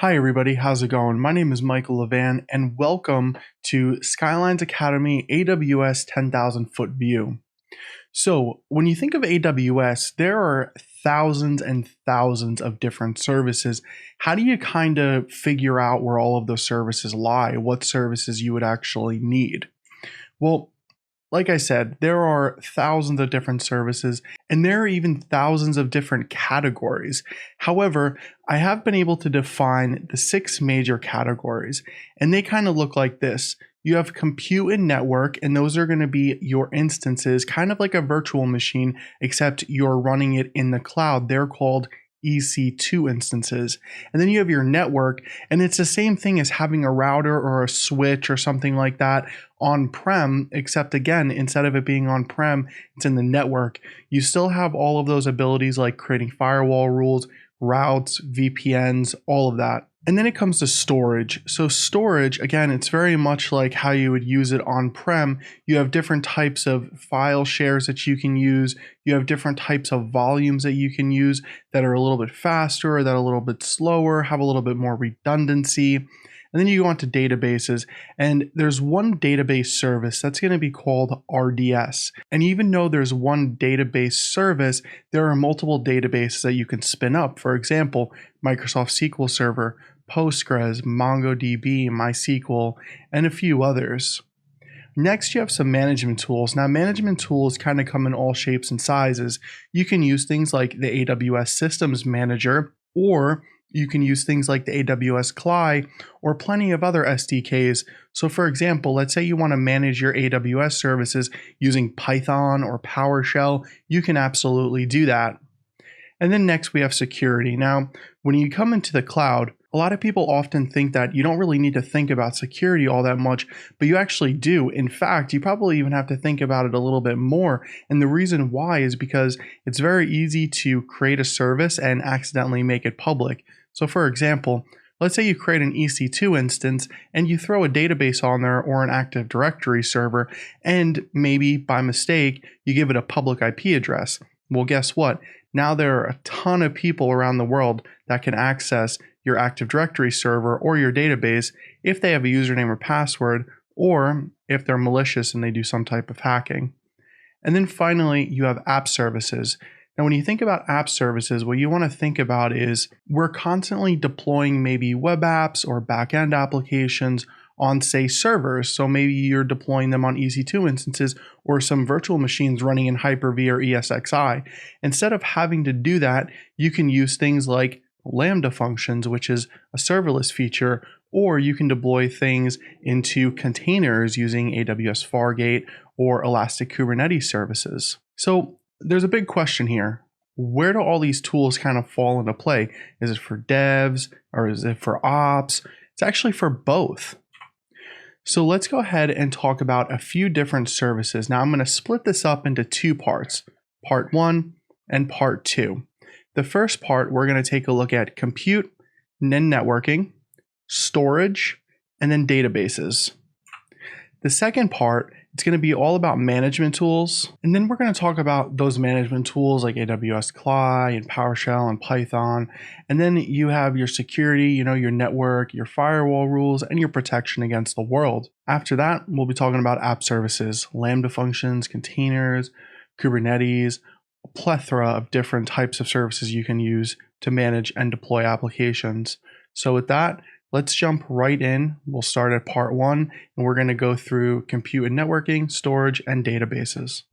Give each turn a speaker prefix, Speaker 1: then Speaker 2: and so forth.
Speaker 1: Hi everybody, how's it going? My name is Michael Levan and welcome to Skylines Academy AWS 10,000 foot view. So when you think of AWS, there are thousands and thousands of different services. How do you kind of figure out where all of those services lie? What services you would actually need? Well, like I said, there are thousands of different services and there are even thousands of different categories. However, I have been able to define the 6 major categories, and they kind of look like this. You have compute and network, and those are going to be your instances, kind of like a virtual machine, except you're running it in the cloud. They're called EC2 instances. And then you have your network, and it's the same thing as having a router or a switch or something like that on-prem, except again, instead of it being on-prem, it's in the network. You still have all of those abilities like creating firewall rules, routes, VPNs, all of that. And then it comes to storage. So storage, again, it's very much like how you would use it on-prem. You have different types of file shares that you can use. You have different types of volumes that you can use that are a little bit faster, that are a little bit slower, have a little bit more redundancy. And then you go on to databases, and there's one database service that's going to be called RDS. And even though there's one database service, there are multiple databases that you can spin up. For example, Microsoft SQL Server, Postgres, MongoDB, MySQL, and a few others. Next, you have some management tools. Now, management tools kind of come in all shapes and sizes. You can use things like the AWS Systems Manager, or you can use things like the AWS CLI or plenty of other SDKs. So for example, let's say you want to manage your AWS services using Python or PowerShell, you can absolutely do that. And then next we have security. Now, when you come into the cloud, a lot of people often think that you don't really need to think about security all that much, but you actually do. In fact, you probably even have to think about it a little bit more. And the reason why is because it's very easy to create a service and accidentally make it public. So for example, let's say you create an EC2 instance and you throw a database on there or an Active Directory server, and maybe by mistake, you give it a public IP address. Well, guess what? Now there are a ton of people around the world that can access your Active Directory server or your database if they have a username or password, or if they're malicious and they do some type of hacking. And then finally, you have app services. Now, when you think about app services, what you want to think about is we're constantly deploying maybe web apps or back-end applications on, say, servers. So maybe you're deploying them on EC2 instances or some virtual machines running in Hyper-V or ESXi. Instead of having to do that, you can use things like Lambda functions, which is a serverless feature, or you can deploy things into containers using AWS Fargate or Elastic Kubernetes services. So there's a big question here. Where do all these tools kind of fall into play? Is it for devs or is it for ops? It's actually for both. So let's go ahead and talk about a few different services. Now I'm going to split this up into 2 parts, part 1 and part 2. The first part, we're going to take a look at compute, and then networking, storage, and then databases. The second part, it's going to be all about management tools. And then we're going to talk about those management tools like AWS CLI and PowerShell and Python. And then you have your security, your network, your firewall rules, and your protection against the world. After that, we'll be talking about app services, Lambda functions, containers, Kubernetes, a plethora of different types of services you can use to manage and deploy applications. So with that, let's jump right in. We'll start at part 1, and we're going to go through compute and networking, storage, and databases.